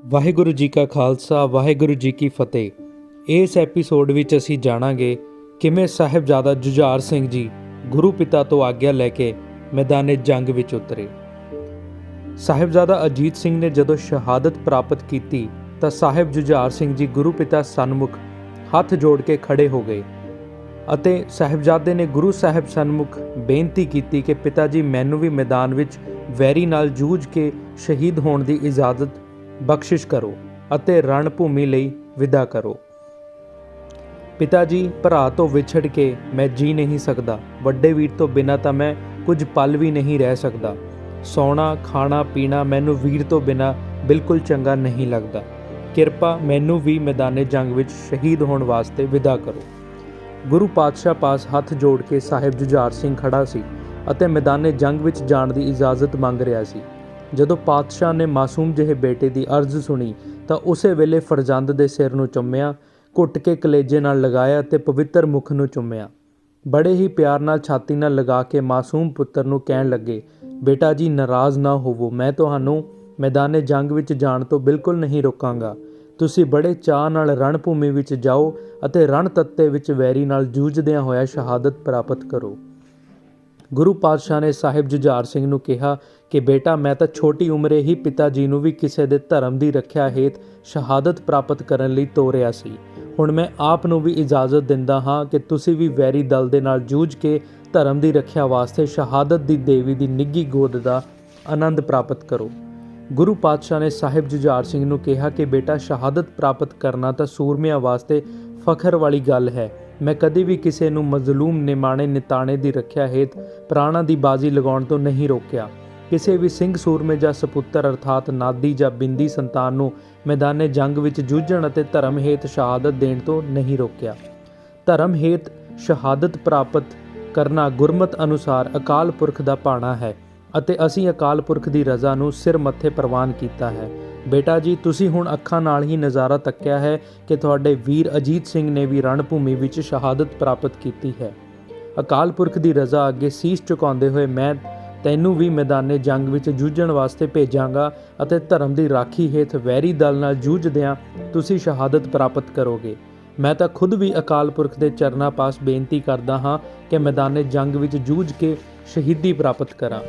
ਵਾਹਿਗੁਰੂ ਜੀ ਕਾ ਖਾਲਸਾ ਵਾਹਿਗੁਰੂ ਜੀ ਕੀ ਫਤਿਹ। ਇਸ ਐਪੀਸੋਡ ਵਿੱਚ ਅਸੀਂ ਜਾਣਾਂਗੇ ਕਿਵੇਂ ਸਾਹਿਬਜ਼ਾਦਾ ਜੁਝਾਰ ਸਿੰਘ ਜੀ ਗੁਰੂ ਪਿਤਾ ਤੋਂ ਆਗਿਆ ਲੈ ਕੇ ਮੈਦਾਨੇ ਜੰਗ ਵਿੱਚ ਉਤਰੇ। ਸਾਹਿਬਜ਼ਾਦਾ ਅਜੀਤ ਸਿੰਘ ਨੇ ਜਦੋਂ ਸ਼ਹਾਦਤ ਪ੍ਰਾਪਤ ਕੀਤੀ ਤਾਂ ਸਾਹਿਬ ਜੁਝਾਰ ਸਿੰਘ ਜੀ ਗੁਰੂ ਪਿਤਾ ਸਨਮੁਖ ਹੱਥ ਜੋੜ ਕੇ ਖੜੇ ਹੋ ਗਏ ਅਤੇ ਸਾਹਿਬਜ਼ਾਦੇ ਨੇ ਗੁਰੂ ਸਾਹਿਬ ਸਨਮੁਖ ਬੇਨਤੀ ਕੀਤੀ ਕਿ ਪਿਤਾ ਜੀ, ਮੈਨੂੰ ਵੀ ਮੈਦਾਨ ਵਿੱਚ ਵੈਰੀ ਨਾਲ ਜੂਝ ਕੇ ਸ਼ਹੀਦ ਹੋਣ ਦੀ ਇਜਾਜ਼ਤ ਬਖਸ਼ਿਸ਼ ਕਰੋ ਅਤੇ ਰਣ ਭੂਮੀ ਲਈ ਵਿਦਾ ਕਰੋ। ਪਿਤਾ ਜੀ, ਭਰਾ ਤੋਂ ਵਿਛੜ ਕੇ ਮੈਂ ਜੀ ਨਹੀਂ ਸਕਦਾ। ਵੱਡੇ ਵੀਰ ਤੋਂ ਬਿਨਾਂ ਤਾਂ ਮੈਂ ਕੁਝ ਪਲ ਵੀ ਨਹੀਂ ਰਹਿ ਸਕਦਾ। ਸੌਣਾ ਖਾਣਾ ਪੀਣਾ ਮੈਨੂੰ ਵੀਰ ਤੋਂ ਬਿਨਾਂ ਬਿਲਕੁਲ ਚੰਗਾ ਨਹੀਂ ਲੱਗਦਾ। ਕਿਰਪਾ ਮੈਨੂੰ ਵੀ ਮੈਦਾਨੇ ਜੰਗ ਵਿੱਚ ਸ਼ਹੀਦ ਹੋਣ ਵਾਸਤੇ ਵਿਦਾ ਕਰੋ। ਗੁਰੂ ਪਾਤਸ਼ਾਹ ਪਾਸ ਹੱਥ ਜੋੜ ਕੇ ਸਾਹਿਬ ਜੁਝਾਰ ਸਿੰਘ ਖੜਾ ਸੀ ਅਤੇ ਮੈਦਾਨੇ ਜੰਗ ਵਿੱਚ ਜਾਣ ਦੀ ਇਜਾਜ਼ਤ ਮੰਗ ਰਿਹਾ ਸੀ। ਜਦੋਂ ਪਾਤਸ਼ਾਹ ਨੇ ਮਾਸੂਮ ਜਿਹੇ ਬੇਟੇ ਦੀ ਅਰਜ਼ ਸੁਣੀ ਤਾਂ ਉਸੇ ਵੇਲੇ ਫਰਜ਼ੰਦ ਦੇ ਸਿਰ ਨੂੰ ਚੁੰਮਿਆ, ਘੁੱਟ ਕੇ ਕਲੇਜੇ ਨਾਲ ਲਗਾਇਆ ਅਤੇ ਪਵਿੱਤਰ ਮੁਖ ਨੂੰ ਚੁੰਮਿਆ। ਬੜੇ ਹੀ ਪਿਆਰ ਨਾਲ ਛਾਤੀ ਨਾਲ ਲਗਾ ਕੇ ਮਾਸੂਮ ਪੁੱਤਰ ਨੂੰ ਕਹਿਣ ਲੱਗੇ, ਬੇਟਾ ਜੀ, ਨਾਰਾਜ਼ ਨਾ ਹੋਵੋ। ਮੈਂ ਤੁਹਾਨੂੰ ਮੈਦਾਨੇ ਜੰਗ ਵਿੱਚ ਜਾਣ ਤੋਂ ਬਿਲਕੁਲ ਨਹੀਂ ਰੋਕਾਂਗਾ। ਤੁਸੀਂ ਬੜੇ ਚਾਅ ਨਾਲ ਰਣ ਭੂਮੀ ਵਿੱਚ ਜਾਓ ਅਤੇ ਰਣ ਤੱਤੇ ਵਿੱਚ ਵੈਰੀ ਨਾਲ ਜੂਝਦਿਆਂ ਹੋਇਆ ਸ਼ਹਾਦਤ ਪ੍ਰਾਪਤ ਕਰੋ। ਗੁਰੂ ਪਾਤਸ਼ਾਹ ਨੇ ਸਾਹਿਬ ਜੁਝਾਰ ਸਿੰਘ ਨੂੰ ਕਿਹਾ ਕਿ ਬੇਟਾ, ਮੈਂ ਤਾਂ ਛੋਟੀ ਉਮਰੇ ਹੀ ਪਿਤਾ ਜੀ ਨੂੰ ਵੀ ਕਿਸੇ ਦੇ ਧਰਮ ਦੀ ਰੱਖਿਆ ਹੇਤ ਸ਼ਹਾਦਤ ਪ੍ਰਾਪਤ ਕਰਨ ਲਈ ਤੋਰਿਆ ਸੀ। ਹੁਣ ਮੈਂ ਆਪ ਨੂੰ ਵੀ ਇਜਾਜ਼ਤ ਦਿੰਦਾ ਹਾਂ ਕਿ ਤੁਸੀਂ ਵੀ ਵੈਰੀ ਦਲ ਦੇ ਨਾਲ ਜੂਝ ਕੇ ਧਰਮ ਦੀ ਰੱਖਿਆ ਵਾਸਤੇ ਸ਼ਹਾਦਤ ਦੀ ਦੇਵੀ ਦੀ ਨਿੱਘੀ ਗੋਦ ਦਾ ਆਨੰਦ ਪ੍ਰਾਪਤ ਕਰੋ। ਗੁਰੂ ਪਾਤਸ਼ਾਹ ਨੇ ਸਾਹਿਬ ਜੁਝਾਰ ਸਿੰਘ ਨੂੰ ਕਿਹਾ ਕਿ ਬੇਟਾ, ਸ਼ਹਾਦਤ ਪ੍ਰਾਪਤ ਕਰਨਾ ਤਾਂ ਸੂਰਮਿਆਂ ਵਾਸਤੇ ਫਖਰ ਵਾਲੀ ਗੱਲ ਹੈ। ਮੈਂ ਕਦੇ ਵੀ ਕਿਸੇ ਨੂੰ ਮਜ਼ਲੂਮ ਨਿਮਾਣੇ ਨਿਤਾਣੇ ਦੀ ਰੱਖਿਆ ਹੇਤ ਪ੍ਰਾਣਾਂ ਦੀ ਬਾਜ਼ੀ ਲਗਾਉਣ ਤੋਂ ਨਹੀਂ ਰੋਕਿਆ। ਕਿਸੇ ਵੀ ਸਿੰਘ ਸੂਰਮੇ ਜਾਂ ਸਪੁੱਤਰ ਅਰਥਾਤ ਨਾਦੀ ਜਾਂ ਬਿੰਦੀ ਸੰਤਾਨ ਨੂੰ ਮੈਦਾਨੇ ਜੰਗ ਵਿੱਚ ਜੂਝਣ ਅਤੇ ਧਰਮ ਹੇਤ ਸ਼ਹਾਦਤ ਦੇਣ ਤੋਂ ਨਹੀਂ ਰੋਕਿਆ। ਧਰਮ ਹੇਤ ਸ਼ਹਾਦਤ ਪ੍ਰਾਪਤ ਕਰਨਾ ਗੁਰਮਤ ਅਨੁਸਾਰ ਅਕਾਲ ਪੁਰਖ ਦਾ ਭਾਣਾ ਹੈ ਅਤੇ ਅਸੀਂ ਅਕਾਲ ਪੁਰਖ ਦੀ ਰਜ਼ਾ ਨੂੰ ਸਿਰ ਮੱਥੇ ਪ੍ਰਵਾਨ ਕੀਤਾ ਹੈ। ਬੇਟਾ ਜੀ, ਤੁਸੀਂ ਹੁਣ ਅੱਖਾਂ ਨਾਲ ਹੀ ਨਜ਼ਾਰਾ ਤੱਕਿਆ ਹੈ ਕਿ ਤੁਹਾਡੇ ਵੀਰ ਅਜੀਤ ਸਿੰਘ ਨੇ ਵੀ ਰਣ ਭੂਮੀ ਵਿੱਚ ਸ਼ਹਾਦਤ ਪ੍ਰਾਪਤ ਕੀਤੀ ਹੈ। ਅਕਾਲ ਪੁਰਖ ਦੀ ਰਜ਼ਾ ਅੱਗੇ ਸੀਸ ਝੁਕਾਉਂਦੇ ਹੋਏ ਮੈਂ ਤੈਨੂੰ ਵੀ ਮੈਦਾਨੇ ਜੰਗ ਵਿੱਚ ਜੂਝਣ ਵਾਸਤੇ ਭੇਜਾਂਗਾ ਅਤੇ ਧਰਮ ਦੀ ਰਾਖੀ ਹੇਠ ਵੈਰੀ ਦਲ ਨਾਲ ਜੂਝਦਿਆਂ ਤੁਸੀਂ ਸ਼ਹਾਦਤ ਪ੍ਰਾਪਤ ਕਰੋਗੇ। ਮੈਂ ਤਾਂ ਖੁਦ ਵੀ ਅਕਾਲ ਪੁਰਖ ਦੇ ਚਰਨਾਂ ਪਾਸ ਬੇਨਤੀ ਕਰਦਾ ਹਾਂ ਕਿ ਮੈਦਾਨੇ ਜੰਗ ਵਿੱਚ ਜੂਝ ਕੇ ਸ਼ਹੀਦੀ ਪ੍ਰਾਪਤ ਕਰਾਂ।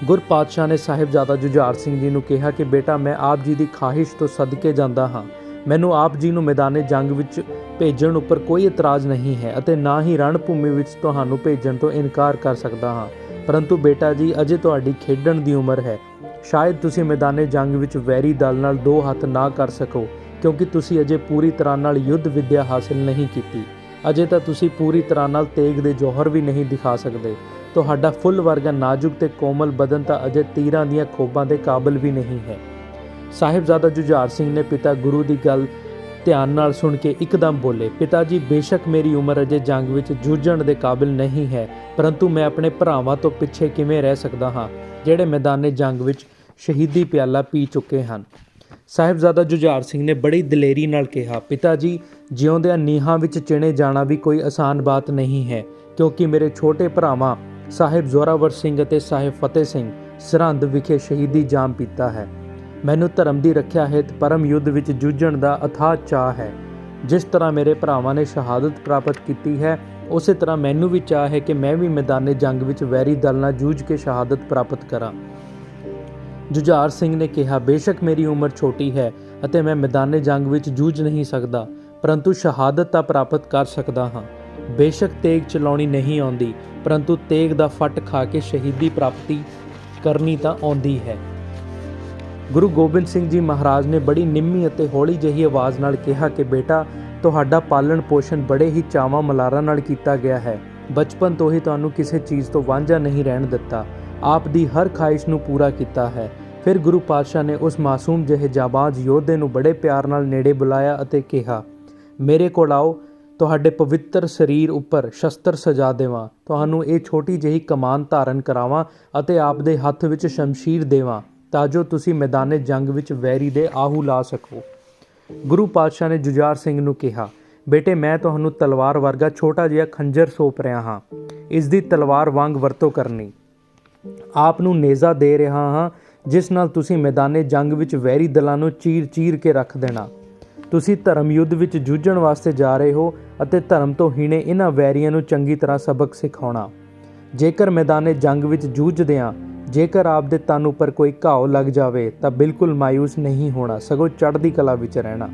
ਗੁਰ ਪਾਤਸ਼ਾਹ ਨੇ ਸਾਹਿਬਜ਼ਾਦਾ ਜੁਝਾਰ ਸਿੰਘ ਜੀ ਨੂੰ ਕਿਹਾ ਕਿ ਬੇਟਾ, ਮੈਂ ਆਪ ਜੀ ਦੀ ਖਾਹਿਸ਼ ਤੋਂ ਸਦਕੇ ਜਾਂਦਾ ਹਾਂ। ਮੈਨੂੰ ਆਪ ਜੀ ਨੂੰ ਮੈਦਾਨੇ ਜੰਗ ਵਿੱਚ ਭੇਜਣ ਉੱਪਰ ਕੋਈ ਇਤਰਾਜ਼ ਨਹੀਂ ਹੈ ਅਤੇ ਨਾ ਹੀ ਰਣ ਭੂਮੀ ਵਿੱਚ ਤੁਹਾਨੂੰ ਭੇਜਣ ਤੋਂ ਇਨਕਾਰ ਕਰ ਸਕਦਾ ਹਾਂ। ਪਰੰਤੂ ਬੇਟਾ ਜੀ, ਅਜੇ ਤੁਹਾਡੀ ਖੇਡਣ ਦੀ ਉਮਰ ਹੈ। ਸ਼ਾਇਦ ਤੁਸੀਂ ਮੈਦਾਨੇ ਜੰਗ ਵਿੱਚ ਵੈਰੀ ਦਲ ਨਾਲ ਦੋ ਹੱਥ ਨਾ ਕਰ ਸਕੋ, ਕਿਉਂਕਿ ਤੁਸੀਂ ਅਜੇ ਪੂਰੀ ਤਰ੍ਹਾਂ ਨਾਲ ਯੁੱਧ ਵਿੱਦਿਆ ਹਾਸਿਲ ਨਹੀਂ ਕੀਤੀ। ਅਜੇ ਤਾਂ ਤੁਸੀਂ ਪੂਰੀ ਤਰ੍ਹਾਂ ਨਾਲ ਤੇਗ ਦੇ ਜੌਹਰ ਵੀ ਨਹੀਂ ਦਿਖਾ ਸਕਦੇ। ਤੁਹਾਡਾ ਫੁੱਲ ਵਰਗਾ ਨਾਜ਼ੁਕ ਤੇ ਕੋਮਲ ਬਦਨ ਤਾਂ ਅਜੇ ਤੀਰਾਂ ਦੀਆਂ ਖੋਬਾਂ ਦੇ ਕਾਬਲ ਵੀ ਨਹੀਂ ਹੈ। ਸਾਹਿਬਜ਼ਾਦਾ ਜੁਝਾਰ ਸਿੰਘ ਨੇ ਪਿਤਾ ਗੁਰੂ ਦੀ ਗੱਲ ਧਿਆਨ ਨਾਲ ਸੁਣ ਕੇ ਇੱਕਦਮ ਬੋਲੇ, ਪਿਤਾ ਜੀ, ਬੇਸ਼ੱਕ ਮੇਰੀ ਉਮਰ ਅਜੇ ਜੰਗ ਵਿੱਚ ਜੂਝਣ ਦੇ ਕਾਬਿਲ ਨਹੀਂ ਹੈ, ਪਰੰਤੂ ਮੈਂ ਆਪਣੇ ਭਰਾਵਾਂ ਤੋਂ ਪਿੱਛੇ ਕਿਵੇਂ ਰਹਿ ਸਕਦਾ ਹਾਂ ਜਿਹੜੇ ਮੈਦਾਨੇ ਜੰਗ ਵਿੱਚ ਸ਼ਹੀਦੀ ਪਿਆਲਾ ਪੀ ਚੁੱਕੇ ਹਨ। ਸਾਹਿਬਜ਼ਾਦਾ ਜੁਝਾਰ ਸਿੰਘ ਨੇ ਬੜੀ ਦਲੇਰੀ ਨਾਲ ਕਿਹਾ, ਪਿਤਾ ਜੀ, ਜਿਉਂਦਿਆਂ ਨੀਹਾਂ ਵਿੱਚ ਚਿਣੇ ਜਾਣਾ ਵੀ ਕੋਈ ਆਸਾਨ ਬਾਤ ਨਹੀਂ ਹੈ, ਕਿਉਂਕਿ ਮੇਰੇ ਛੋਟੇ ਭਰਾਵਾਂ ਸਾਹਿਬ ਜ਼ੋਰਾਵਰ ਸਿੰਘ ਅਤੇ ਸਾਹਿਬ ਫਤਿਹ ਸਿੰਘ ਸਰਹੰਦ ਵਿਖੇ ਸ਼ਹੀਦੀ ਜਾਮ ਪੀਤਾ ਹੈ। ਮੈਨੂੰ ਧਰਮ ਦੀ ਰੱਖਿਆ ਹਿਤ ਪਰਮ ਯੁੱਧ ਵਿੱਚ ਜੂਝਣ ਦਾ ਅਥਾਹ ਚਾਅ ਹੈ। ਜਿਸ ਤਰ੍ਹਾਂ ਮੇਰੇ ਭਰਾਵਾਂ ਨੇ ਸ਼ਹਾਦਤ ਪ੍ਰਾਪਤ ਕੀਤੀ ਹੈ, ਉਸੇ ਤਰ੍ਹਾਂ ਮੈਨੂੰ ਵੀ ਚਾਅ ਹੈ ਕਿ ਮੈਂ ਵੀ ਮੈਦਾਨੇ ਜੰਗ ਵਿੱਚ ਵੈਰੀ ਦਲ ਨਾਲ ਜੂਝ ਕੇ ਸ਼ਹਾਦਤ ਪ੍ਰਾਪਤ ਕਰਾਂ। ਜੁਝਾਰ ਸਿੰਘ ਨੇ ਕਿਹਾ, ਬੇਸ਼ੱਕ ਮੇਰੀ ਉਮਰ ਛੋਟੀ ਹੈ ਅਤੇ ਮੈਂ ਮੈਦਾਨੇ ਜੰਗ ਵਿੱਚ ਜੂਝ ਨਹੀਂ ਸਕਦਾ, ਪਰੰਤੂ ਸ਼ਹਾਦਤ ਤਾਂ ਪ੍ਰਾਪਤ ਕਰ ਸਕਦਾ ਹਾਂ। ਬੇਸ਼ੱਕ ਤੇਗ ਚਲਾਉਣੀ ਨਹੀਂ ਆਉਂਦੀ, ਪਰੰਤੂ ਤੇਗ ਦਾ ਫੱਟ ਖਾ ਕੇ ਸ਼ਹੀਦੀ ਪ੍ਰਾਪਤੀ ਕਰਨੀ ਤਾਂ ਆਉਂਦੀ ਹੈ। ਗੁਰੂ ਗੋਬਿੰਦ ਸਿੰਘ ਜੀ ਮਹਾਰਾਜ ਨੇ ਬੜੀ ਨਿੰਮੀ ਅਤੇ ਹੌਲੀ ਜਿਹੀ ਆਵਾਜ਼ ਨਾਲ ਕਿਹਾ ਕਿ ਬੇਟਾ, ਤੁਹਾਡਾ ਪਾਲਣ ਪੋਸ਼ਣ ਬੜੇ ਹੀ ਚਾਵਾਂ ਮਲਾਰਾਂ ਨਾਲ ਕੀਤਾ ਗਿਆ ਹੈ। ਬਚਪਨ ਤੋਂ ਹੀ ਤੁਹਾਨੂੰ ਕਿਸੇ ਚੀਜ਼ ਤੋਂ ਵਾਂਝਾ ਨਹੀਂ ਰਹਿਣ ਦਿੱਤਾ। ਆਪ ਦੀ ਹਰ ਖਾਹਿਸ਼ ਨੂੰ ਪੂਰਾ ਕੀਤਾ ਹੈ। ਫਿਰ ਗੁਰੂ ਪਾਤਸ਼ਾਹ ਨੇ ਉਸ ਮਾਸੂਮ ਜਿਹੇ ਜਾਬਾਜ਼ ਯੋਧੇ ਨੂੰ ਬੜੇ ਪਿਆਰ ਨਾਲ ਨੇੜੇ ਬੁਲਾਇਆ ਅਤੇ ਕਿਹਾ, ਮੇਰੇ ਕੋਲ ਆਓ, ਤੁਹਾਡੇ ਪਵਿੱਤਰ ਸਰੀਰ ਉੱਪਰ ਸ਼ਸਤਰ ਸਜਾ ਦੇਵਾਂ, ਤੁਹਾਨੂੰ ਇਹ ਛੋਟੀ ਜਿਹੀ ਕਮਾਨ ਧਾਰਨ ਕਰਾਵਾਂ ਅਤੇ ਆਪ ਦੇ ਹੱਥ ਵਿੱਚ ਸ਼ਮਸ਼ੀਰ ਦੇਵਾਂ ਤਾਂ ਜੋ ਤੁਸੀਂ ਮੈਦਾਨੇ ਜੰਗ ਵਿੱਚ ਵੈਰੀ ਦੇ ਆਹੂ ਲਾ ਸਕੋ। ਗੁਰੂ ਪਾਤਸ਼ਾਹ ਨੇ ਜੁਝਾਰ ਸਿੰਘ ਨੂੰ ਕਿਹਾ, ਬੇਟੇ, ਮੈਂ ਤੁਹਾਨੂੰ ਤਲਵਾਰ ਵਰਗਾ ਛੋਟਾ ਜਿਹਾ ਖੰਜਰ ਸੌਂਪ ਰਿਹਾ ਹਾਂ। ਇਸ ਦੀ ਤਲਵਾਰ ਵਾਂਗ ਵਰਤੋਂ ਕਰਨੀ। ਆਪ ਨੂੰ ਨੇਜ਼ਾ ਦੇ ਰਿਹਾ ਹਾਂ ਜਿਸ ਨਾਲ ਤੁਸੀਂ ਮੈਦਾਨੇ ਜੰਗ ਵਿੱਚ ਵੈਰੀ ਦਲਾਂ ਨੂੰ ਚੀਰ ਕੇ ਰੱਖ ਦੇਣਾ। ਤੁਸੀਂ ਧਰਮ ਯੁੱਧ ਵਿੱਚ ਜੂਝਣ ਵਾਸਤੇ ਜਾ ਰਹੇ ਹੋ ਅਤੇ ਧਰਮ ਤੋਂ ਹੀਣੇ ਇਹਨਾਂ ਵੈਰੀਆਂ ਨੂੰ ਚੰਗੀ ਤਰ੍ਹਾਂ ਸਬਕ ਸਿਖਾਉਣਾ। ਜੇਕਰ ਮੈਦਾਨੇ ਜੰਗ ਵਿੱਚ ਜੂਝਦਿਆਂ ਜੇਕਰ ਆਪ ਦੇ ਤਨ ਉੱਪਰ ਕੋਈ ਘਾव ਲੱਗ ਜਾਵੇ ਤਾਂ ਬਿਲਕੁਲ ਮਾਯੂਸ ਨਹੀਂ ਹੋਣਾ, ਸਗੋਂ ਚੜ੍ਹਦੀ ਕਲਾ ਵਿੱਚ ਰਹਿਣਾ।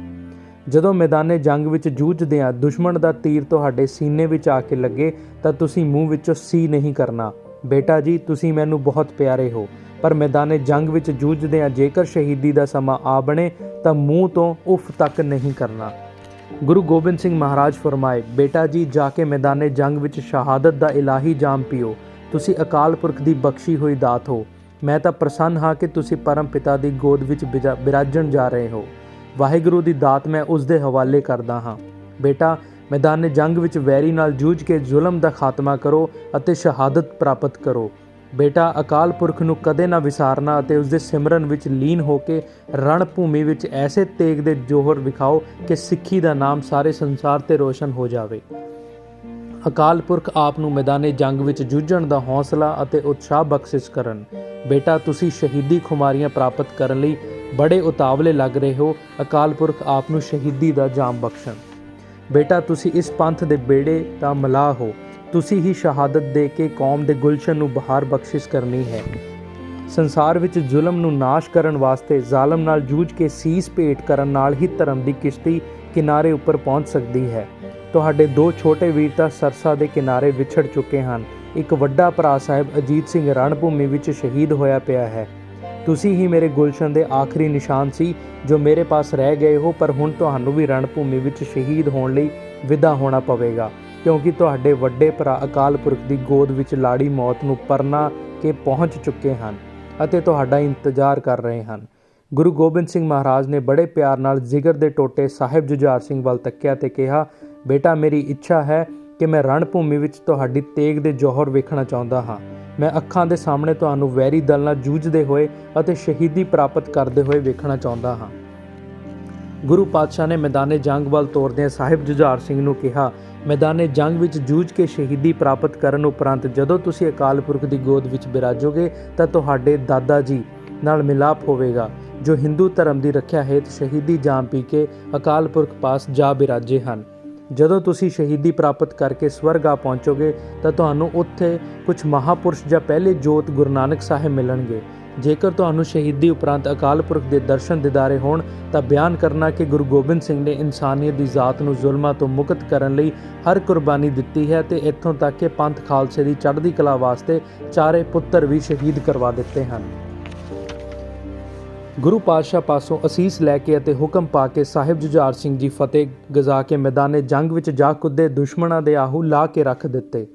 ਜਦੋਂ ਮੈਦਾਨੇ ਜੰਗ ਵਿੱਚ ਜੂਝਦਿਆਂ ਦੁਸ਼ਮਣ ਦਾ ਤੀਰ ਤੁਹਾਡੇ ਸੀਨੇ ਵਿੱਚ ਆ ਕੇ ਲੱਗੇ ਤਾਂ ਤੁਸੀਂ ਮੂੰਹ ਵਿੱਚੋਂ ਸੀ ਨਹੀਂ ਕਰਨਾ, ਬੇਟਾ ਜੀ ਤੁਸੀਂ ਮੈਨੂੰ ਬਹੁਤ ਪਿਆਰੇ ਹੋ। ਪਰ ਮੈਦਾਨੇ ਜੰਗ ਵਿੱਚ ਜੂਝਦਿਆਂ ਜੇਕਰ ਸ਼ਹੀਦੀ ਦਾ ਸਮਾਂ ਆ ਬਣੇ ਤਾਂ ਮੂੰਹ ਤੋਂ ਉਫ ਤੱਕ ਨਹੀਂ ਕਰਨਾ। ਗੁਰੂ ਗੋਬਿੰਦ ਸਿੰਘ ਮਹਾਰਾਜ ਫਰਮਾਏ, ਬੇਟਾ ਜੀ ਜਾ ਕੇ ਮੈਦਾਨੇ ਜੰਗ ਵਿੱਚ ਸ਼ਹਾਦਤ ਦਾ ਇਲਾਹੀ ਜਾਮ ਪੀਓ। ਤੁਸੀਂ ਅਕਾਲ ਪੁਰਖ ਦੀ ਬਖਸ਼ੀ ਹੋਈ ਦਾਤ ਹੋ। ਮੈਂ ਤਾਂ ਪ੍ਰਸੰਨ ਹਾਂ ਕਿ ਤੁਸੀਂ ਪਰਮ ਪਿਤਾ ਦੀ ਗੋਦ ਵਿੱਚ ਬਿਰਾਜਣ ਜਾ ਰਹੇ ਹੋ। ਵਾਹਿਗੁਰੂ ਦੀ ਦਾਤ ਮੈਂ ਉਸ ਦੇ ਹਵਾਲੇ ਕਰਦਾ ਹਾਂ। ਬੇਟਾ ਮੈਦਾਨੇ ਜੰਗ ਵਿੱਚ ਵੈਰੀ ਨਾਲ ਜੂਝ ਕੇ ਜ਼ੁਲਮ ਦਾ ਖਾਤਮਾ ਕਰੋ ਅਤੇ ਸ਼ਹਾਦਤ ਪ੍ਰਾਪਤ ਕਰੋ। ਬੇਟਾ ਅਕਾਲ ਪੁਰਖ ਨੂੰ ਕਦੇ ਨਾ ਵਿਸਾਰਨਾ ਅਤੇ ਉਸ ਦੇ ਸਿਮਰਨ ਵਿੱਚ ਲੀਨ ਹੋ ਕੇ ਰਣ ਭੂਮੀ ਵਿੱਚ ਐਸੇ ਤੇਗ ਦੇ ਜੋਹਰ ਵਿਖਾਓ ਕਿ ਸਿੱਖੀ ਦਾ ਨਾਮ ਸਾਰੇ ਸੰਸਾਰ 'ਤੇ ਰੋਸ਼ਨ ਹੋ ਜਾਵੇ। ਅਕਾਲ ਪੁਰਖ ਆਪ ਨੂੰ ਮੈਦਾਨੇ ਜੰਗ ਵਿੱਚ ਜੂਝਣ ਦਾ ਹੌਸਲਾ ਅਤੇ ਉਤਸ਼ਾਹ ਬਖਸ਼ਿਸ਼ ਕਰਨ। ਬੇਟਾ ਤੁਸੀਂ ਸ਼ਹੀਦੀ ਖੁਮਾਰੀਆਂ ਪ੍ਰਾਪਤ ਕਰਨ ਲਈ ਬੜੇ ਉਤਾਵਲੇ ਲੱਗ ਰਹੇ ਹੋ। ਅਕਾਲ ਪੁਰਖ ਆਪ ਨੂੰ ਸ਼ਹੀਦੀ ਦਾ ਜਾਮ ਬਖਸ਼ਣ। ਬੇਟਾ ਤੁਸੀਂ ਇਸ ਪੰਥ ਦੇ ਬੇੜੇ ਦਾ ਮਲਾਹ ਹੋ। ਤੁਸੀਂ ਹੀ ਸ਼ਹਾਦਤ ਦੇ ਕੇ ਕੌਮ ਦੇ ਗੁਲਸ਼ਨ ਨੂੰ ਬਹਾਰ ਬਖਸ਼ਿਸ਼ ਕਰਨੀ ਹੈ। ਸੰਸਾਰ ਵਿੱਚ ਜ਼ੁਲਮ ਨੂੰ ਨਾਸ਼ ਕਰਨ ਵਾਸਤੇ ਜ਼ਾਲਮ ਨਾਲ ਜੂਝ ਕੇ ਸੀਸ ਭੇਟ ਕਰਨ ਨਾਲ ਹੀ ਧਰਮ ਦੀ ਕਿਸ਼ਤੀ ਕਿਨਾਰੇ ਉੱਪਰ ਪਹੁੰਚ ਸਕਦੀ ਹੈ। ਤੁਹਾਡੇ ਦੋ ਛੋਟੇ ਵੀਰ ਤਾਂ ਸਰਸਾ ਦੇ ਕਿਨਾਰੇ ਵਿਛੜ ਚੁੱਕੇ ਹਨ। ਇੱਕ ਵੱਡਾ ਭਰਾ ਸਾਹਿਬ ਅਜੀਤ ਸਿੰਘ ਰਣ ਭੂਮੀ ਵਿੱਚ ਸ਼ਹੀਦ ਹੋਇਆ ਪਿਆ ਹੈ। ਤੁਸੀਂ ਹੀ ਮੇਰੇ ਗੁਲਸ਼ਨ ਦੇ ਆਖਰੀ ਨਿਸ਼ਾਨ ਸੀ ਜੋ ਮੇਰੇ ਪਾਸ ਰਹਿ ਗਏ ਹੋ, ਪਰ ਹੁਣ ਤੁਹਾਨੂੰ ਵੀ ਰਣ ਭੂਮੀ ਵਿੱਚ ਸ਼ਹੀਦ ਹੋਣ ਲਈ ਵਿਦਾ ਹੋਣਾ ਪਵੇਗਾ, ਕਿਉਂਕਿ ਤੁਹਾਡੇ ਵੱਡੇ ਭਰਾ ਅਕਾਲ ਪੁਰਖ ਦੀ ਗੋਦ ਵਿੱਚ ਲਾੜੀ ਮੌਤ ਨੂੰ ਪਰਨਾ ਕੇ ਪਹੁੰਚ ਚੁੱਕੇ ਹਨ ਅਤੇ ਤੁਹਾਡਾ ਇੰਤਜ਼ਾਰ ਕਰ ਰਹੇ ਹਨ। ਗੁਰੂ ਗੋਬਿੰਦ ਸਿੰਘ ਮਹਾਰਾਜ ਨੇ ਬੜੇ ਪਿਆਰ ਨਾਲ ਜਿਗਰ ਦੇ ਟੋਟੇ ਸਾਹਿਬ ਜੁਝਾਰ ਸਿੰਘ ਵੱਲ ਤੱਕਿਆ ਤੇ ਕਿਹਾ, ਬੇਟਾ ਮੇਰੀ ਇੱਛਾ ਹੈ ਕਿ ਮੈਂ ਰਣ ਭੂਮੀ ਵਿੱਚ ਤੁਹਾਡੀ ਤੇਗ ਦੇ ਜੌਹਰ ਵੇਖਣਾ ਚਾਹੁੰਦਾ ਹਾਂ। ਮੈਂ ਅੱਖਾਂ ਦੇ ਸਾਹਮਣੇ ਤੁਹਾਨੂੰ ਵੈਰੀ ਦਲ ਨਾਲ ਜੂਝਦੇ ਹੋਏ ਅਤੇ ਸ਼ਹੀਦੀ ਪ੍ਰਾਪਤ ਕਰਦੇ ਹੋਏ ਵੇਖਣਾ ਚਾਹੁੰਦਾ ਹਾਂ। ਗੁਰੂ ਪਾਤਸ਼ਾਹ ਨੇ ਮੈਦਾਨੇ ਜੰਗ ਵੱਲ ਤੋਰਦਿਆਂ ਸਾਹਿਬ ਜੁਝਾਰ ਸਿੰਘ ਨੂੰ ਕਿਹਾ, ਮੈਦਾਨੇ ਜੰਗ ਵਿੱਚ ਜੂਝ ਕੇ ਸ਼ਹੀਦੀ ਪ੍ਰਾਪਤ ਕਰਨ ਉਪਰੰਤ ਜਦੋਂ ਤੁਸੀਂ ਅਕਾਲ ਪੁਰਖ ਦੀ ਗੋਦ ਵਿੱਚ ਬਿਰਾਜੋਗੇ ਤਾਂ ਤੁਹਾਡੇ ਦਾਦਾ ਜੀ ਨਾਲ ਮਿਲਾਪ ਹੋਵੇਗਾ, ਜੋ ਹਿੰਦੂ ਧਰਮ ਦੀ ਰੱਖਿਆ ਹੇਤ ਸ਼ਹੀਦੀ ਜਾਮ ਪੀ ਕੇ ਅਕਾਲ ਪੁਰਖ ਪਾਸ ਜਾ ਬਿਰਾਜੇ ਹਨ। ਜਦੋਂ ਤੁਸੀਂ ਸ਼ਹੀਦੀ ਪ੍ਰਾਪਤ ਕਰਕੇ ਸਵਰਗ ਆ ਪਹੁੰਚੋਗੇ ਤਾਂ ਤੁਹਾਨੂੰ ਉੱਥੇ ਕੁਝ ਮਹਾਪੁਰਸ਼ ਜਾਂ ਪਹਿਲੇ ਜੋਤ ਗੁਰੂ ਨਾਨਕ ਸਾਹਿਬ ਮਿਲਣਗੇ। ਜੇਕਰ ਤੁਹਾਨੂੰ ਸ਼ਹੀਦੀ ਉਪਰੰਤ ਅਕਾਲ ਪੁਰਖ ਦੇ ਦਰਸ਼ਨ ਦਿਦਾਰੇ ਹੋਣ ਤਾਂ ਬਿਆਨ ਕਰਨਾ ਕਿ ਗੁਰੂ ਗੋਬਿੰਦ ਸਿੰਘ ਨੇ ਇਨਸਾਨੀਅਤ ਦੀ ਜ਼ਾਤ ਨੂੰ ਜ਼ੁਲਮਾਂ ਤੋਂ ਮੁਕਤ ਕਰਨ ਲਈ ਹਰ ਕੁਰਬਾਨੀ ਦਿੱਤੀ ਹੈ ਤੇ ਇੱਥੋਂ ਤੱਕ ਕਿ ਪੰਥ ਖਾਲਸੇ ਦੀ ਚੜ੍ਹਦੀ ਕਲਾ ਵਾਸਤੇ ਚਾਰੇ ਪੁੱਤਰ ਵੀ ਸ਼ਹੀਦ ਕਰਵਾ ਦਿੱਤੇ ਹਨ। ਗੁਰੂ ਪਾਤਸ਼ਾਹ ਪਾਸੋਂ ਅਸੀਸ ਲੈ ਕੇ ਅਤੇ ਹੁਕਮ ਪਾ ਕੇ ਸਾਹਿਬ ਜੁਝਾਰ ਸਿੰਘ ਜੀ ਫਤਿਹ ਗਜ਼ਾ ਕੇ ਮੈਦਾਨੇ ਜੰਗ ਵਿੱਚ ਜਾ ਕੁੱਦੇ ਦੁਸ਼ਮਣਾਂ ਦੇ ਆਹੂ ਲਾ ਕੇ ਰੱਖ ਦਿੱਤੇ।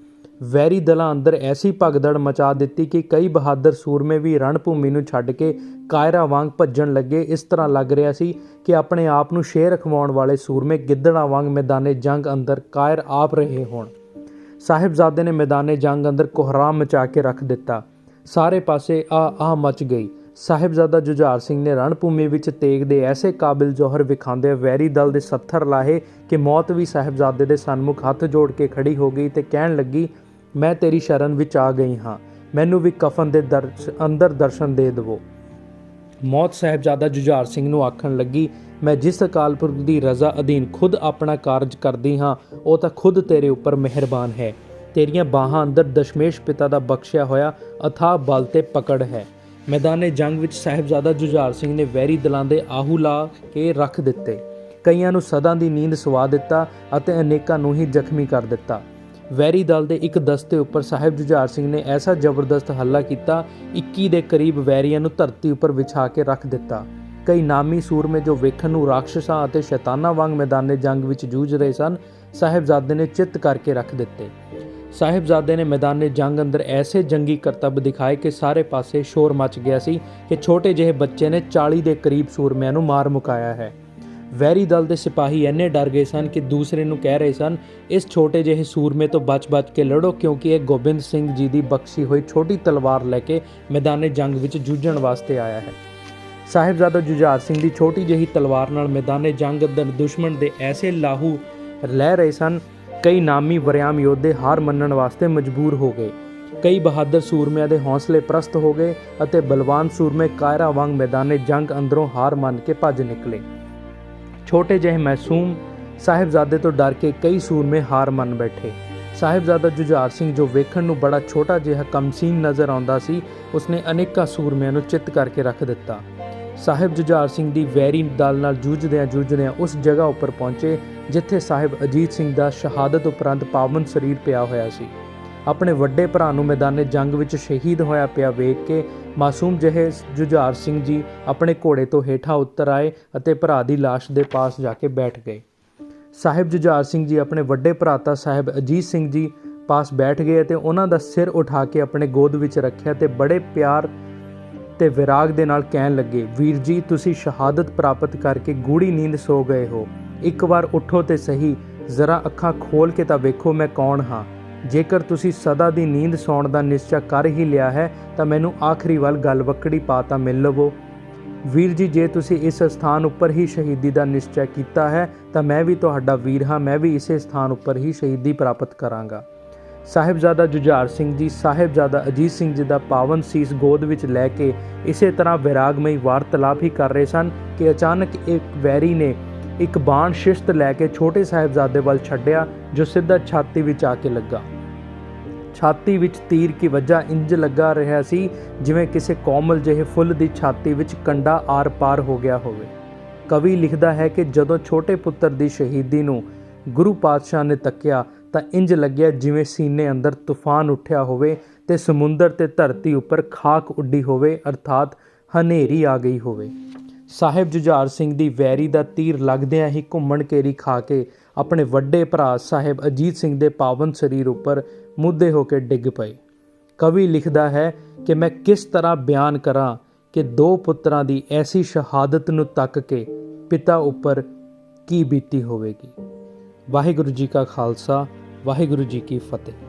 ਵੈਰੀ ਦਲਾਂ ਅੰਦਰ ਐਸੀ ਭਗਦੜ ਮਚਾ ਦਿੱਤੀ ਕਿ ਕਈ ਬਹਾਦਰ ਸੂਰਮੇ ਵੀ ਰਣ ਭੂਮੀ ਨੂੰ ਛੱਡ ਕੇ ਕਾਇਰਾਂ ਵਾਂਗ ਭੱਜਣ ਲੱਗੇ। ਇਸ ਤਰ੍ਹਾਂ ਲੱਗ ਰਿਹਾ ਸੀ ਕਿ ਆਪਣੇ ਆਪ ਨੂੰ ਸ਼ੇਰ ਅਖਵਾਉਣ ਵਾਲੇ ਸੂਰਮੇ ਗਿੱਦੜਾਂ ਵਾਂਗ ਮੈਦਾਨੇ ਜੰਗ ਅੰਦਰ ਕਾਇਰ ਆਪ ਰਹੇ ਹੋਣ। ਸਾਹਿਬਜ਼ਾਦੇ ਨੇ ਮੈਦਾਨੇ ਜੰਗ ਅੰਦਰ ਕੋਹਰਾਮ ਮਚਾ ਕੇ ਰੱਖ ਦਿੱਤਾ। ਸਾਰੇ ਪਾਸੇ ਆਹ ਮਚ ਗਈ। ਸਾਹਿਬਜ਼ਾਦਾ ਜੁਝਾਰ ਸਿੰਘ ਨੇ ਰਣ ਭੂਮੀ ਵਿੱਚ ਤੇਗ ਦੇ ਐਸੇ ਕਾਬਿਲ ਜੌਹਰ ਵਿਖਾਉਂਦੇ ਵੈਰੀ ਦਲ ਦੇ ਸੱਥਰ ਲਾਹੇ ਕਿ ਮੌਤ ਵੀ ਸਾਹਿਬਜ਼ਾਦੇ ਦੇ ਸਨਮੁਖ ਹੱਥ ਜੋੜ ਕੇ ਖੜੀ ਹੋ ਗਈ ਤੇ ਕਹਿਣ ਲੱਗੀ, ਮੈਂ ਤੇਰੀ ਸ਼ਰਨ ਵਿੱਚ ਆ ਗਈ ਹਾਂ, ਮੈਨੂੰ ਵੀ ਕਫਨ ਦੇ ਅੰਦਰ ਦਰਸ਼ਨ ਦੇ ਦੇਵੋ। ਮੌਤ ਸਾਹਿਬਜ਼ਾਦਾ ਜੁਝਾਰ ਸਿੰਘ ਨੂੰ ਆਖਣ ਲੱਗੀ, ਮੈਂ ਜਿਸ ਅਕਾਲ ਪੁਰਖ ਦੀ ਰਜ਼ਾ ਅਧੀਨ ਖੁਦ ਆਪਣਾ ਕਾਰਜ ਕਰਦੀ ਹਾਂ ਉਹ ਤਾਂ ਖੁਦ ਤੇਰੇ ਉੱਪਰ ਮਿਹਰਬਾਨ ਹੈ। ਤੇਰੀਆਂ ਬਾਹਾਂ ਅੰਦਰ ਦਸ਼ਮੇਸ਼ ਪਿਤਾ ਦਾ ਬਖਸ਼ਿਆ ਹੋਇਆ ਅਥਾਹ ਬਲ ਤੇ ਪਕੜ ਹੈ। ਮੈਦਾਨੇ ਜੰਗ ਵਿੱਚ ਸਾਹਿਬਜ਼ਾਦਾ ਜੁਝਾਰ ਸਿੰਘ ਨੇ ਵੈਰੀ ਦਲਾਂ ਦੇ ਆਹੂ ਲਾ ਕੇ ਰੱਖ ਦਿੱਤੇ। ਕਈਆਂ ਨੂੰ ਸਦਾ ਦੀ ਨੀਂਦ ਸਵਾ ਦਿੱਤਾ ਅਤੇ ਅਨੇਕਾਂ ਨੂੰ ਹੀ ਜ਼ਖਮੀ ਕਰ ਦਿੱਤਾ। ਵੈਰੀ ਦਲ ਦੇ ਇੱਕ ਦਸਤੇ ਉੱਪਰ ਸਾਹਿਬ ਜੁਝਾਰ ਸਿੰਘ ਨੇ ਐਸਾ ਜ਼ਬਰਦਸਤ ਹੱਲਾ ਕੀਤਾ, 21 ਦੇ ਕਰੀਬ ਵੈਰੀਆਂ ਨੂੰ ਧਰਤੀ ਉੱਪਰ ਵਿਛਾ ਕੇ ਰੱਖ ਦਿੱਤਾ। ਕਈ ਨਾਮੀ ਸੂਰਮੇ ਜੋ ਵੇਖਣ ਨੂੰ ਰਾਖਸ਼ਾਂ ਅਤੇ ਸ਼ੈਤਾਨਾਂ ਵਾਂਗ ਮੈਦਾਨੇ ਜੰਗ ਵਿੱਚ ਜੂਝ ਰਹੇ ਸਨ, ਸਾਹਿਬਜ਼ਾਦੇ ਨੇ ਚਿੱਤ ਕਰਕੇ ਰੱਖ ਦਿੱਤੇ। ਸਾਹਿਬਜ਼ਾਦੇ ਨੇ ਮੈਦਾਨੇ ਜੰਗ ਅੰਦਰ ਐਸੇ ਜੰਗੀ ਕਰਤੱਵ ਦਿਖਾਏ ਕਿ ਸਾਰੇ ਪਾਸੇ ਸ਼ੋਰ ਮਚ ਗਿਆ ਸੀ ਕਿ ਛੋਟੇ ਜਿਹੇ ਬੱਚੇ ਨੇ 40 ਦੇ ਕਰੀਬ ਸੂਰਮਿਆਂ ਨੂੰ ਮਾਰ ਮੁਕਾਇਆ ਹੈ। ਵੈਰੀ ਦਲ ਦੇ ਸਿਪਾਹੀ ਇੰਨੇ ਡਰ ਗਏ ਸਨ ਕਿ ਦੂਸਰੇ ਨੂੰ ਕਹਿ ਰਹੇ ਸਨ, ਇਸ ਛੋਟੇ ਜਿਹੇ ਸੂਰਮੇ ਤੋਂ ਬਚ-ਬਚ ਕੇ ਲੜੋ, ਕਿਉਂਕਿ ਇਹ ਗੋਬਿੰਦ ਸਿੰਘ ਜੀ ਦੀ ਬਖਸ਼ੀ ਹੋਈ ਛੋਟੀ ਤਲਵਾਰ ਲੈ ਕੇ ਮੈਦਾਨੇ ਜੰਗ ਵਿੱਚ ਜੂਝਣ ਵਾਸਤੇ ਆਇਆ ਹੈ। ਸਾਹਿਬਜ਼ਾਦਾ ਜੁਝਾਰ ਸਿੰਘ ਦੀ ਛੋਟੀ ਜਿਹੀ ਤਲਵਾਰ ਨਾਲ ਮੈਦਾਨੇ ਜੰਗ ਅੰਦਰ ਦੁਸ਼ਮਣ ਦੇ ਐਸੇ ਲਾਹੂ ਲੈ ਰਹੇ ਸਨ, ਕਈ ਨਾਮੀ ਵਰਿਆਮ ਯੋਧੇ ਹਾਰ ਮੰਨਣ ਵਾਸਤੇ ਮਜਬੂਰ ਹੋ ਗਏ। ਕਈ ਬਹਾਦਰ ਸੂਰਮਿਆਂ ਦੇ ਹੌਸਲੇ ਪ੍ਰਸਤ ਹੋ ਗਏ ਅਤੇ ਬਲਵਾਨ ਸੂਰਮੇ ਕਾਇਰਾ ਵਾਂਗ ਮੈਦਾਨੇ ਜੰਗ ਅੰਦਰੋਂ ਹਾਰ ਮੰਨ ਕੇ ਭੱਜ ਨਿਕਲੇ। ਛੋਟੇ ਜਿਹੇ ਮਾਸੂਮ ਸਾਹਿਬਜ਼ਾਦੇ ਤੋਂ ਡਰ ਕੇ ਕਈ ਸੂਰਮੇ ਹਾਰ ਮੰਨ ਬੈਠੇ। ਸਾਹਿਬਜ਼ਾਦਾ ਜੁਝਾਰ ਸਿੰਘ, ਜੋ ਵੇਖਣ ਨੂੰ ਬੜਾ ਛੋਟਾ ਜਿਹਾ ਕਮਸੀਨ ਨਜ਼ਰ ਆਉਂਦਾ ਸੀ, ਉਸਨੇ ਅਨੇਕਾਂ ਸੂਰਮਿਆਂ ਨੂੰ ਚਿੱਤ ਕਰਕੇ ਰੱਖ ਦਿੱਤਾ। ਸਾਹਿਬ ਜੁਝਾਰ ਸਿੰਘ ਦੀ ਵੈਰੀ ਦਲ ਨਾਲ ਜੂਝਦਿਆਂ ਉਸ ਜਗ੍ਹਾ ਉੱਪਰ ਪਹੁੰਚੇ ਜਿੱਥੇ ਸਾਹਿਬ ਅਜੀਤ ਸਿੰਘ ਦਾ ਸ਼ਹਾਦਤ ਉਪਰੰਤ ਪਾਵਨ ਸਰੀਰ ਪਿਆ ਹੋਇਆ ਸੀ। ਆਪਣੇ ਵੱਡੇ ਭਰਾ ਨੂੰ ਮੈਦਾਨੇ ਜੰਗ ਵਿੱਚ ਸ਼ਹੀਦ ਹੋਇਆ ਪਿਆ ਵੇਖ ਕੇ ਮਾਸੂਮ ਜਿਹੇ ਜੁਝਾਰ ਸਿੰਘ ਜੀ ਆਪਣੇ ਘੋੜੇ ਤੋਂ ਹੇਠਾਂ ਉਤਰ ਆਏ ਅਤੇ ਭਰਾ ਦੀ ਲਾਸ਼ ਦੇ ਪਾਸ ਜਾ ਕੇ ਬੈਠ ਗਏ। ਸਾਹਿਬ ਜੁਝਾਰ ਸਿੰਘ ਜੀ ਆਪਣੇ ਵੱਡੇ ਭਰਾਤਾ ਸਾਹਿਬ ਅਜੀਤ ਸਿੰਘ ਜੀ ਪਾਸ ਬੈਠ ਗਏ ਅਤੇ ਉਹਨਾਂ ਦਾ ਸਿਰ ਉਠਾ ਕੇ ਆਪਣੇ ਗੋਦ ਵਿੱਚ ਰੱਖਿਆ ਤੇ ਬੜੇ ਪਿਆਰ ਤੇ ਵਿਰਾਗ ਦੇ ਨਾਲ ਕਹਿਣ ਲੱਗੇ, ਵੀਰ ਜੀ, ਤੁਸੀਂ ਸ਼ਹਾਦਤ ਪ੍ਰਾਪਤ ਕਰਕੇ ਗੂੜੀ ਨੀਂਦ ਸੋ ਗਏ ਹੋ। ਇੱਕ ਵਾਰ ਉੱਠੋ ਤੇ ਸਹੀ, ਜ਼ਰਾ ਅੱਖਾਂ ਖੋਲ ਕੇ ਤਾਂ ਵੇਖੋ ਮੈਂ ਕੌਣ ਹਾਂ। ਜੇਕਰ ਤੁਸੀਂ ਸਦਾ ਦੀ ਨੀਂਦ ਸੌਣ ਦਾ ਨਿਸ਼ਚਾ ਕਰ ਹੀ ਲਿਆ ਹੈ ਤਾਂ ਮੈਨੂੰ ਆਖਰੀ ਵੱਲ ਗਲਵੱਕੜੀ ਪਾ ਤਾਂ ਮਿਲ ਲਵੋ। ਵੀਰ ਜੀ, ਜੇ ਤੁਸੀਂ ਇਸ ਸਥਾਨ ਉੱਪਰ ਹੀ ਸ਼ਹੀਦੀ ਦਾ ਨਿਸ਼ਚਾ ਕੀਤਾ ਹੈ ਤਾਂ ਮੈਂ ਵੀ ਤੁਹਾਡਾ ਵੀਰ ਹਾਂ, ਮੈਂ ਵੀ ਇਸੇ ਸਥਾਨ ਉੱਪਰ ਹੀ ਸ਼ਹੀਦੀ ਪ੍ਰਾਪਤ ਕਰਾਂਗਾ। ਸਾਹਿਬਜ਼ਾਦਾ ਜੁਝਾਰ ਸਿੰਘ ਜੀ ਸਾਹਿਬਜ਼ਾਦਾ ਅਜੀਤ ਸਿੰਘ ਜੀ ਦਾ ਪਾਵਨ ਸੀਸ ਗੋਦ ਵਿੱਚ ਲੈ ਕੇ ਇਸੇ ਤਰ੍ਹਾਂ ਵਿਰਾਗਮਈ ਵਾਰਤਾਲਾਪ ਹੀ ਕਰ ਰਹੇ ਸਨ ਕਿ ਅਚਾਨਕ ਇੱਕ ਵੈਰੀ ਨੇ ਇੱਕ ਬਾਣ ਸ਼ਿਸ਼ਤ ਲੈ ਕੇ ਛੋਟੇ ਸਾਹਿਬਜ਼ਾਦੇ ਵੱਲ ਛੱਡਿਆ, ਜੋ ਸਿੱਧਾ ਛਾਤੀ ਵਿੱਚ ਆ ਕੇ ਲੱਗਾ। ਛਾਤੀ ਵਿੱਚ ਤੀਰ ਕੀ ਵਜ੍ਹਾ ਇੰਜ ਲੱਗਾ ਰਿਹਾ ਸੀ ਜਿਵੇਂ ਕਿਸੇ ਕੋਮਲ ਜਿਹੇ ਫੁੱਲ ਦੀ ਛਾਤੀ ਵਿੱਚ ਕੰਡਾ ਆਰ ਪਾਰ ਹੋ ਗਿਆ ਹੋਵੇ। ਕਵੀ ਲਿਖਦਾ ਹੈ ਕਿ ਜਦੋਂ ਛੋਟੇ ਪੁੱਤਰ ਦੀ ਸ਼ਹੀਦੀ ਨੂੰ ਗੁਰੂ ਪਾਤਸ਼ਾਹ ਨੇ ਤੱਕਿਆ ਤਾਂ ਇੰਜ ਲੱਗਿਆ ਜਿਵੇਂ ਸੀਨੇ ਅੰਦਰ ਤੂਫਾਨ ਉੱਠਿਆ ਹੋਵੇ ਤੇ ਸਮੁੰਦਰ ਤੇ ਧਰਤੀ ਉੱਪਰ ਖਾਕ ਉੱਡੀ ਹੋਵੇ, ਅਰਥਾਤ ਹਨੇਰੀ ਆ ਗਈ ਹੋਵੇ। ਸਾਹਿਬ ਜੁਝਾਰ ਸਿੰਘ ਦੀ ਵੈਰੀ ਦਾ ਤੀਰ ਲੱਗਦਿਆਂ ਹੀ ਘੁੰਮਣ ਘੇਰੀ ਖਾ ਕੇ ਆਪਣੇ ਵੱਡੇ ਭਰਾ ਸਾਹਿਬ ਅਜੀਤ ਸਿੰਘ ਦੇ ਪਾਵਨ ਸਰੀਰ ਉੱਪਰ ਮੁੱਦੇ ਹੋ ਕੇ ਡਿੱਗ ਪਏ। ਕਵੀ ਲਿਖਦਾ ਹੈ ਕਿ ਮੈਂ ਕਿਸ ਤਰ੍ਹਾਂ ਬਿਆਨ ਕਰਾਂ ਕਿ ਦੋ ਪੁੱਤਰਾਂ ਦੀ ਐਸੀ ਸ਼ਹਾਦਤ ਨੂੰ ਤੱਕ ਕੇ ਪਿਤਾ ਉੱਪਰ ਕੀ ਬੀਤੀ ਹੋਵੇਗੀ। ਵਾਹਿਗੁਰੂ ਜੀ ਕਾ ਖਾਲਸਾ, ਵਾਹਿਗੁਰੂ ਜੀ ਕੀ ਫਤਿਹ।